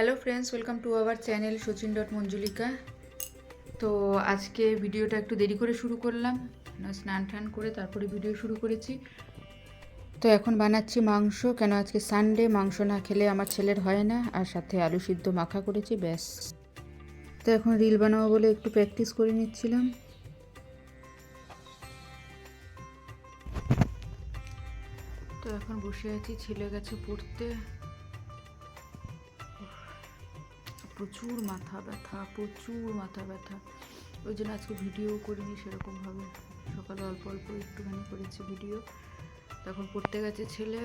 Hello friends, welcome to our channel সচিন.মঞ্জুলিকা। তো আজকে ভিডিওটা একটু দেরি করে শুরু করলাম, স্নান টান করে তারপরে ভিডিও শুরু করেছি। তো এখন বানাচ্ছি মাংস, কেন আজকে সানডে, মাংস না খেলে আমার ছেলের হয় না, আর সাথে আলু সিদ্ধ মাখা করেছি, ব্যাস। তো এখন রিল বানাবো বলে একটু প্র্যাকটিস করে নিচ্ছিলাম। তো এখন বসে আছি, ছেলে গেছে পড়তে। প্রচুর মাথা ব্যথা, ওই জন্য আজকে ভিডিও করিনি সেরকমভাবে। সকালে অল্প অল্প একটুখানি করেছি ভিডিও। তখন পড়তে গেছে ছেলে,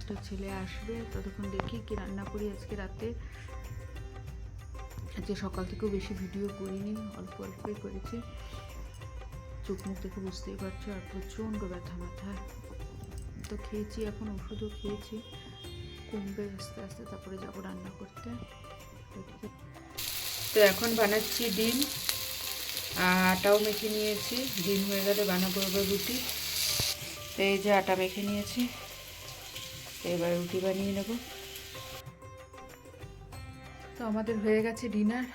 তো ছেলে আসবে, ততক্ষণ দেখি কি রান্না করি আজকে রাতে। আজকে সকাল থেকেও বেশি ভিডিও করিনি, অল্প অল্পই করেছি। চোখ মুখ দেখে বুঝতেই পারছো, আর প্রচণ্ড ব্যথা মাথায়। তো খেয়েছি, এখন ওষুধও খেয়েছি, কমবে আস্তে আস্তে, তারপরে যাবো রান্না করতে। তো এখন বানাচ্ছি ডিম, আটাও মেখে নিয়েছি। ডিম হয়ে গেলে বানাবো এবার রুটি। তো এই যে আটা মেখে নিয়েছি, এবার রুটি বানিয়ে নেব। তো আমাদের হয়ে গেছে ডিনার।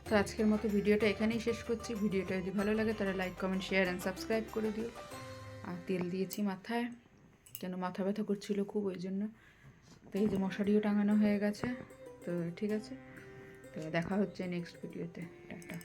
তো আজকের মতো ভিডিওটা এখানেই শেষ করছি। ভিডিওটা যদি ভালো লাগে তাহলে like, comment, share and subscribe করে দিও। আর তেল দিয়েছি মাথায়, কেন মাথা ব্যথা করছিল খুব, ওই জন্য। তো এই যে মশারিও টাঙানো হয়ে গেছে। তো ঠিক আছে, তো দেখা হচ্ছে নেক্সট ভিডিওতে। টাটা।